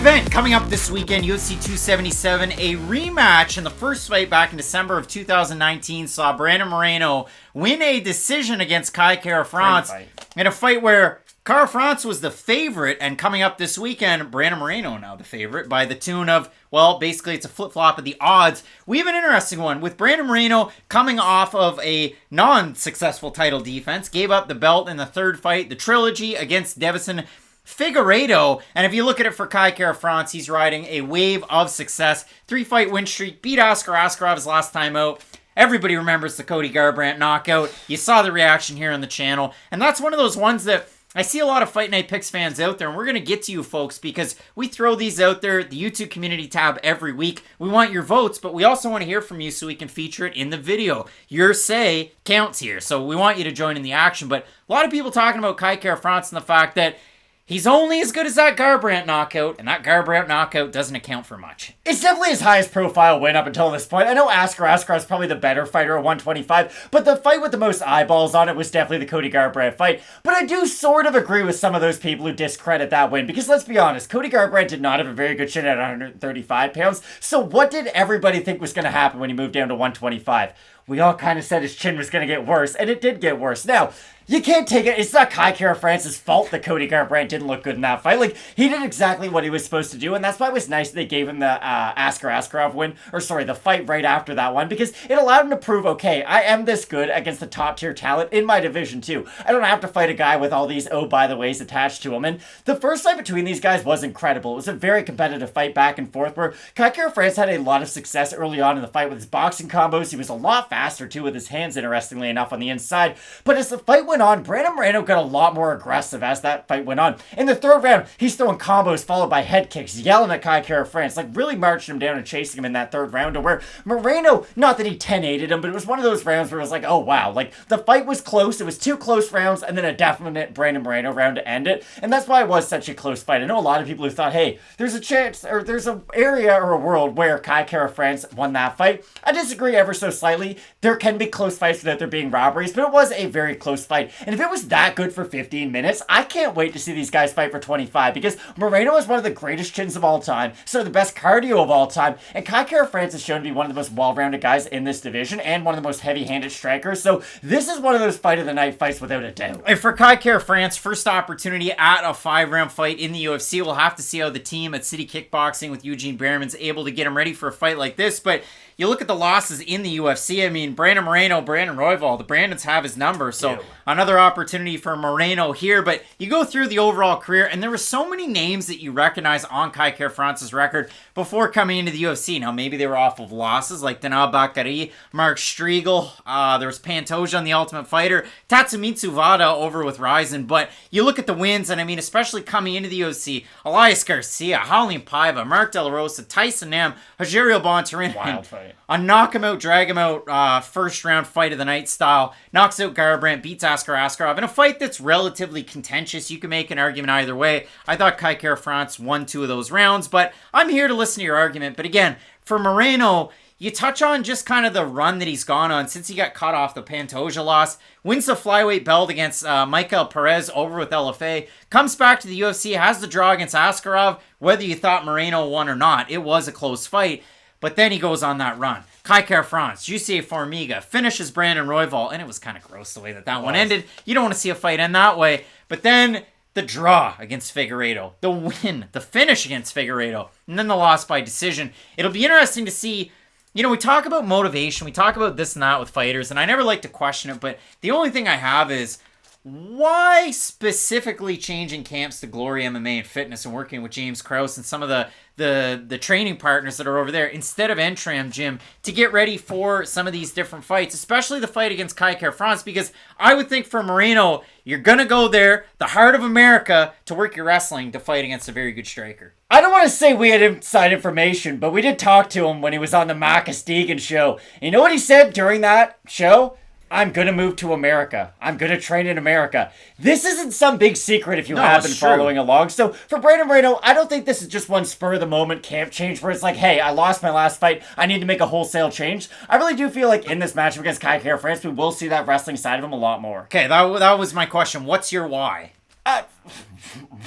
event coming up this weekend, UFC 277, a rematch in the first fight back in December of 2019 saw Brandon Moreno win a decision against Kai Kara-France in a fight where Kara-France was the favorite, and coming up this weekend, Brandon Moreno now the favorite by the tune of, well, basically it's a flip-flop of the odds. We have an interesting one with Brandon Moreno coming off of a non-successful title defense, gave up the belt in the third fight, the trilogy against Deiveson Figueiredo, and if you look at it for Kai Kara-France, he's riding a wave of success. 3-fight win streak, beat Askar Askarov his last time out. Everybody remembers the Cody Garbrandt knockout. You saw the reaction here on the channel, and that's one of those ones that I see a lot of Fight Night Picks fans out there, and we're going to get to you folks because we throw these out there, the YouTube community tab every week. We want your votes, but we also want to hear from you so we can feature it in the video. Your say counts here, so we want you to join in the action. But a lot of people talking about Kai Kara-France and the fact that he's only as good as that Garbrandt knockout, and that Garbrandt knockout doesn't account for much. It's definitely his highest profile win up until this point. I know Askar Askarov is probably the better fighter at 125, but the fight with the most eyeballs on it was definitely the Cody Garbrandt fight. But I do sort of agree with some of those people who discredit that win, because let's be honest, Cody Garbrandt did not have a very good chin at 135 pounds, so what did everybody think was going to happen when he moved down to 125? We all kind of said his chin was going to get worse, and it did get worse. Now, you can't take it. It's not Kai Kara-France's fault that Cody Garbrandt didn't look good in that fight. Like, he did exactly what he was supposed to do, and that's why it was nice that they gave him the Askar Askarov win, the fight right after that one, because it allowed him to prove, okay, I am this good against the top-tier talent in my division, too. I don't have to fight a guy with all these oh-by-the-ways attached to him, and the first fight between these guys was incredible. It was a very competitive fight back and forth, where Kai Kara-France had a lot of success early on in the fight with his boxing combos. He was a lot faster, too, with his hands, interestingly enough, on the inside, but as the fight went on, Brandon Moreno got a lot more aggressive as that fight went on. In the third round, he's throwing combos followed by head kicks, yelling at Kai Kara-France, like really marching him down and chasing him in that third round, to where Moreno, not that he 10-8'd him, but it was one of those rounds where it was like, oh wow, like the fight was close, it was 2 close rounds, and then a definite Brandon Moreno round to end it, and that's why it was such a close fight. I know a lot of people who thought, hey, there's a chance, or there's an area or a world where Kai Kara-France won that fight. I disagree ever so slightly. There can be close fights without there being robberies, but it was a very close fight, and if it was that good for 15 minutes, I can't wait to see these guys fight for 25, because Moreno is one of the greatest chins of all time, so the best cardio of all time, and Kai Kara-France is shown to be one of the most well-rounded guys in this division, and one of the most heavy-handed strikers, so this is one of those fight of the night fights without a doubt. And for Kai Kara-France, first opportunity at a 5-round fight in the UFC. We'll have to see how the team at City Kickboxing with Eugene Behrman's able to get him ready for a fight like this, but you look at the losses in the UFC, I mean, Brandon Moreno, Brandon Royval, the Brandons have his number, so another opportunity for Moreno here, but you go through the overall career, and there were so many names that you recognize on Kai Kara-France's record before coming into the UFC. Now, maybe they were off of losses, like Danao Bakary, Mark Striegel, there was Pantoja on The Ultimate Fighter, Tatsumitsu Wada over with Ryzen, but you look at the wins, and I mean, especially coming into the UFC, Elias Garcia, Raulian Paiva, Mark De La Rosa, Tyson Nam, Rogerio Bontorin, wild fight. A knock him out, drag him out, first round fight of the night style. Knocks out Garbrandt, beats Askar Askarov in a fight that's relatively contentious. You can make an argument either way. I thought Kai Kara-France won 2 of those rounds, but I'm here to listen to your argument. But again, for Moreno, you touch on just kind of the run that he's gone on since he got cut off the Pantoja loss. Wins the flyweight belt against Michael Perez over with LFA. Comes back to the UFC, has the draw against Askarov. Whether you thought Moreno won or not, it was a close fight. But then he goes on that run. Kai Kara-France, Jussier Formiga, finishes Brandon Royval, and it was kind of gross the way that one ended. You don't want to see a fight end that way. But then the draw against Figueiredo, the win, the finish against Figueiredo, and then the loss by decision. It'll be interesting to see. You know, we talk about motivation, we talk about this and that with fighters, and I never like to question it, but the only thing I have is, why specifically changing camps to Glory MMA and Fitness and working with James Krause and some of the training partners that are over there instead of Entram Gym to get ready for some of these different fights, especially the fight against Kai Kara-France, because I would think for Moreno, you're going to go there, the heart of America, to work your wrestling to fight against a very good striker. I don't want to say we had inside information, but we did talk to him when he was on the Marcus Deegan show. You know what he said during that show? I'm going to move to America. I'm going to train in America. This isn't some big secret if you have been following along. So for Brandon Moreno, I don't think this is just one spur-of-the-moment camp change where it's like, hey, I lost my last fight. I need to make a wholesale change. I really do feel like in this matchup against Kai Kara-France, we will see that wrestling side of him a lot more. Okay, that was my question. What's your why?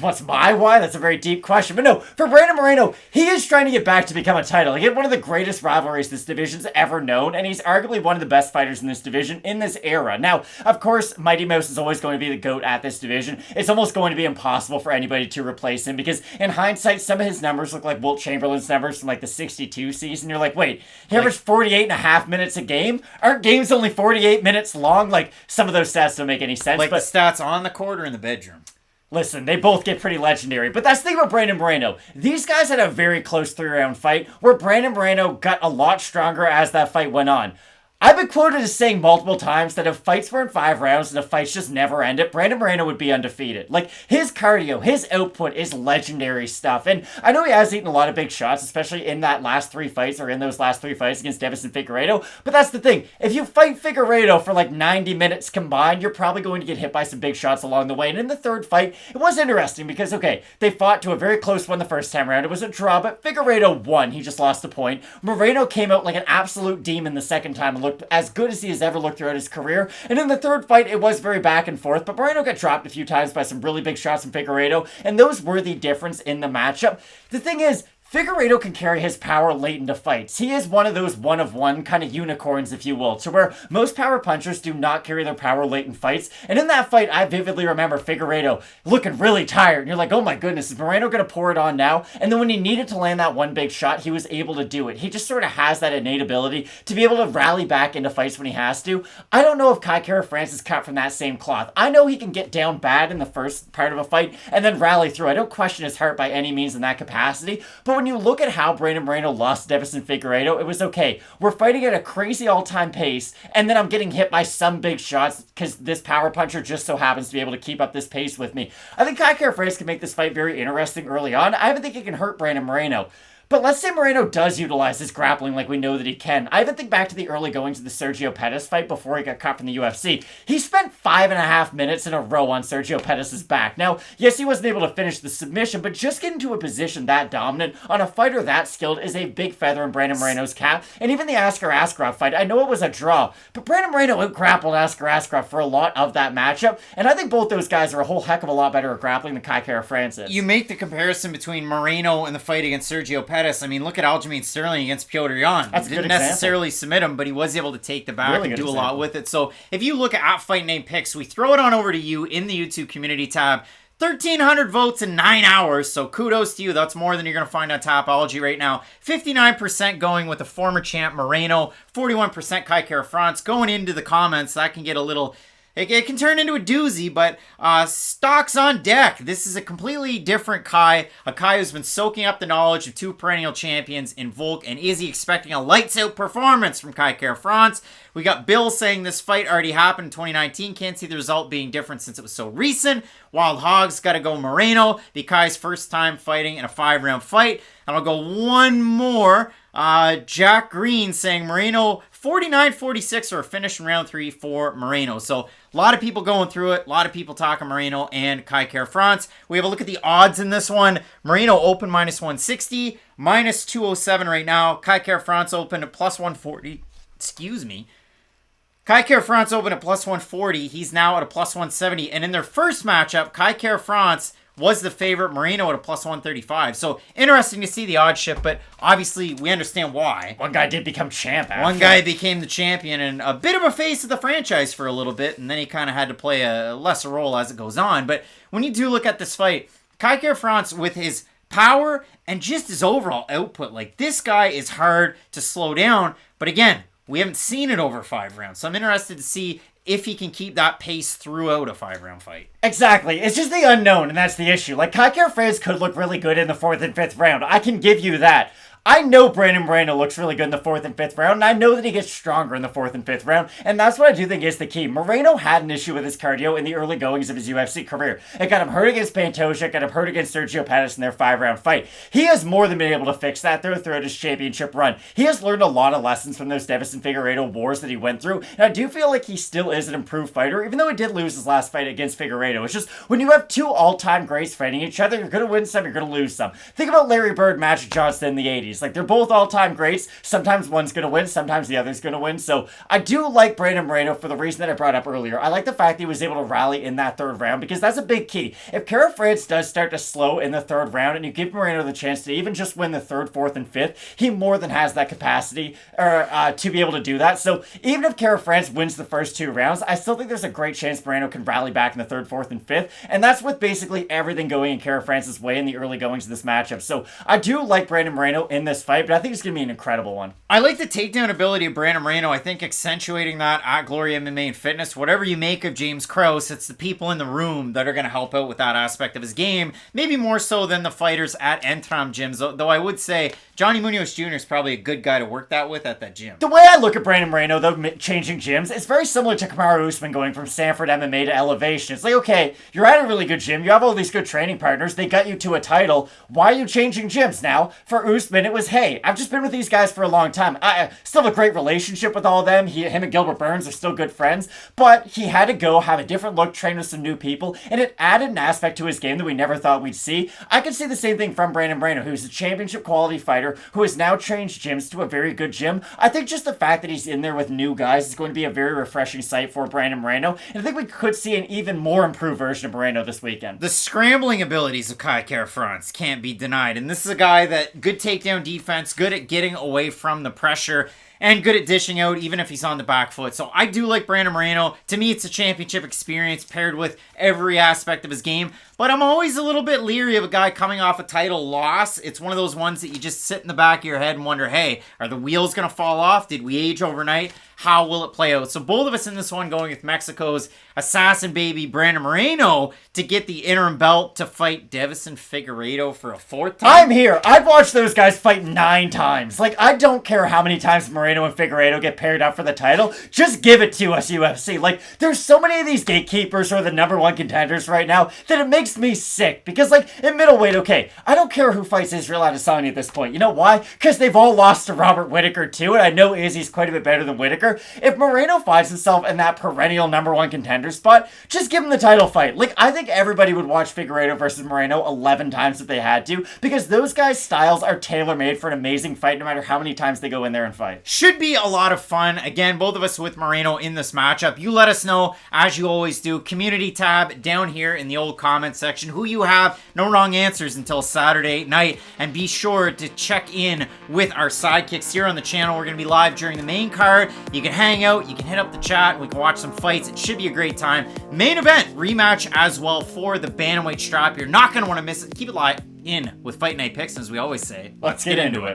What's my why? That's a very deep question. But no, for Brandon Moreno, he is trying to get back to become a title. He had one of the greatest rivalries this division's ever known, and he's arguably one of the best fighters in this division in this era. Now, of course, Mighty Mouse is always going to be the GOAT at this division. It's almost going to be impossible for anybody to replace him because in hindsight, some of his numbers look like Wilt Chamberlain's numbers from like the 62 season. You're like, wait, he averaged 48 and a half minutes a game? Aren't games only 48 minutes long? Like, some of those stats don't make any sense. Like but the stats on the court or in the bedroom? Listen, they both get pretty legendary, but that's the thing about Brandon Moreno. These guys had a very close 3-round fight where Brandon Moreno got a lot stronger as that fight went on. I've been quoted as saying multiple times that if fights were in 5 rounds and if fights just never ended, Brandon Moreno would be undefeated. Like, his cardio, his output is legendary stuff. And I know he has eaten a lot of big shots, especially in that last 3 fights, or in those last 3 fights against Davis and Figueiredo. But that's the thing. If you fight Figueiredo for like 90 minutes combined, you're probably going to get hit by some big shots along the way. And in the third fight, it was interesting because, okay, they fought to a very close one the first time around. It was a draw, but Figueiredo won. He just lost a point. Moreno came out like an absolute demon the second time and looked as good as he has ever looked throughout his career. And in the third fight, it was very back and forth, but Moreno got dropped a few times by some really big shots from Figueiredo, and those were the difference in the matchup. The thing is, Figueiredo can carry his power late into fights. He is one of those one-of-one kind of unicorns, if you will, to where most power punchers do not carry their power late in fights. And in that fight, I vividly remember Figueiredo looking really tired. And you're like, oh my goodness, is Moreno going to pour it on now? And then when he needed to land that one big shot, he was able to do it. He just sort of has that innate ability to be able to rally back into fights when he has to. I don't know if Kai Kara-France is cut from that same cloth. I know he can get down bad in the first part of a fight and then rally through. I don't question his heart by any means in that capacity. But when you look at how Brandon Moreno lost to Davison Figueiredo, it was okay. We're fighting at a crazy all-time pace, and then I'm getting hit by some big shots because this power puncher just so happens to be able to keep up this pace with me. I think Kai Kara-France can make this fight very interesting early on. I even think it can hurt Brandon Moreno. But let's say Moreno does utilize his grappling like we know that he can. I even think back to the early goings of the Sergio Pettis fight before he got cut from the UFC. He spent 5.5 minutes in a row on Sergio Pettis' back. Now, yes, he wasn't able to finish the submission, but just getting to a position that dominant on a fighter that skilled is a big feather in Brandon Moreno's cap. And even the Askar Askarov fight, I know it was a draw, but Brandon Moreno out-grappled Askar Askarov for a lot of that matchup, and I think both those guys are a whole heck of a lot better at grappling than Kai Kara-France is. You make the comparison between Moreno and the fight against Sergio Pettis. I mean, look at Aljamain Sterling against Petr Yan. That's a good Didn't example. necessarily submit him, but he was able to take the back Really and good do a example. lot with it. So if you look at Fight Name Picks, we throw it on over to you in the YouTube community tab. 1,300 votes in 9 hours, so kudos to you. That's more than you're going to find on Tapology right now. 59% going with the former champ Moreno, 41% Kai Kara-France. Going into the comments, that can get a little... It can turn into a doozy, but stocks on deck. This is a completely different Kai. A Kai who's been soaking up the knowledge of 2 perennial champions in Volk and Izzy, expecting a lights-out performance from Kai Kara-France. We got Bill saying this fight already happened in 2019. Can't see the result being different since it was so recent. Wild Hogs got to go Moreno. Be Kai's first time fighting in a 5-round fight. And I'll go one more. Jack Green saying Moreno 49-46 or a finish in round 3 for Moreno. So a lot of people going through it. A lot of people talking Moreno and Kai Kara-France. We have a look at the odds in this one. Moreno open -160, -207 right now. Kai Kara-France open at +140. Excuse me. Kai Kara-France open at +140. He's now at a +170. And in their first matchup, Kai Kara-France was the favorite, Moreno at a +135. So interesting to see the odd shift, but obviously we understand why. One guy did become champ after. One guy became the champion and a bit of a face of the franchise for a little bit, and then he kind of had to play a lesser role as it goes on. But when you do look at this fight, Kai Kara-France with his power and just his overall output, like this guy is hard to slow down. But again, we haven't seen it over 5 rounds, so I'm interested to see if he can keep that pace throughout a 5-round fight. Exactly. It's just the unknown, and that's the issue. Like, Kai Kara-France could look really good in the 4th and 5th round. I can give you that. I know Brandon Moreno looks really good in the 4th and 5th round, and I know that he gets stronger in the 4th and 5th round, and that's what I do think is the key. Moreno had an issue with his cardio in the early goings of his UFC career. It got him hurt against Pantoja, it got him hurt against Sergio Pettis in their 5-round fight. He has more than been able to fix that throughout his championship run. He has learned a lot of lessons from those Davison Figueiredo wars that he went through, and I do feel like he still is an improved fighter, even though he did lose his last fight against Figueiredo. It's just, when you have 2 all-time greats fighting each other, you're going to win some, you're going to lose some. Think about Larry Bird, Magic Johnson in the 80s. these. Like, they're both all-time greats. Sometimes one's going to win, sometimes the other's going to win. So I do like Brandon Moreno for the reason that I brought up earlier. I like the fact that he was able to rally in that third round because that's a big key. If Kara France does start to slow in the third round and you give Moreno the chance to even just win the third, fourth, and fifth, he more than has that capacity to be able to do that. So even if Kara France wins the first 2 rounds, I still think there's a great chance Moreno can rally back in the third, fourth, and fifth. And that's with basically everything going in Kara France's way in the early goings of this matchup. So I do like Brandon Moreno in this fight, but I think it's going to be an incredible one. I like the takedown ability of Brandon Moreno. I think accentuating that at Glory MMA and Fitness, whatever you make of James Krause, it's the people in the room that are going to help out with that aspect of his game, maybe more so than the fighters at Entram gyms, though I would say Johnny Munoz Jr. is probably a good guy to work that with at that gym. The way I look at Brandon Moreno, though, changing gyms, it's very similar to Kamaru Usman going from Sanford MMA to Elevation. It's like, okay, you're at a really good gym, you have all these good training partners, they got you to a title, why are you changing gyms now? For Usman, it was, hey, I've just been with these guys for a long time. I still have a great relationship with all of them. Him and Gilbert Burns are still good friends, but he had to go have a different look, train with some new people, and it added an aspect to his game that we never thought we'd see. I could see the same thing from Brandon Moreno, who's a championship quality fighter, who has now changed gyms to a very good gym. I think just the fact that he's in there with new guys is going to be a very refreshing sight for Brandon Moreno, and I think we could see an even more improved version of Moreno this weekend. The scrambling abilities of Kai Kara France can't be denied, and this is a guy that good takedown defense, good at getting away from the pressure, and good at dishing out even if he's on the back foot. So I do like Brandon Moreno. To me, it's a championship experience paired with every aspect of his game. But I'm always a little bit leery of a guy coming off a title loss. It's one of those ones that you just sit in the back of your head and wonder, hey, are the wheels going to fall off? Did we age overnight? How will it play out? So both of us in this one going with Mexico's assassin baby Brandon Moreno to get the interim belt to fight Deiveson Figueiredo for a 4th time. I'm here. I've watched those guys fight 9 times. Like, I don't care how many times Moreno and Figueiredo get paired up for the title. Just give it to us, UFC. Like, there's so many of these gatekeepers who are the #1 contenders right now that it makes me sick. Because, like, in middleweight, okay, I don't care who fights Israel Adesanya at this point. You know why? Because they've all lost to Robert Whittaker, too, and I know Izzy's quite a bit better than Whittaker. If Moreno finds himself in that perennial #1 contender spot, just give him the title fight. Like, I think everybody would watch Figueiredo versus Moreno 11 times if they had to, because those guys' styles are tailor-made for an amazing fight no matter how many times they go in there and fight. Should be a lot of fun. Again, both of us with Moreno in this matchup. You let us know, as you always do, community tab down here in the old comment section, who you have. No wrong answers until Saturday night, and be sure to check in with our sidekicks here on the channel. We're going to be live during the main card. You can hang out, you can hit up the chat, we can watch some fights. It should be a great time. Main event rematch as well for the bantamweight strap. You're not going to want to miss it. Keep it live in with Fight Night Picks, as we always say. Let's get into it.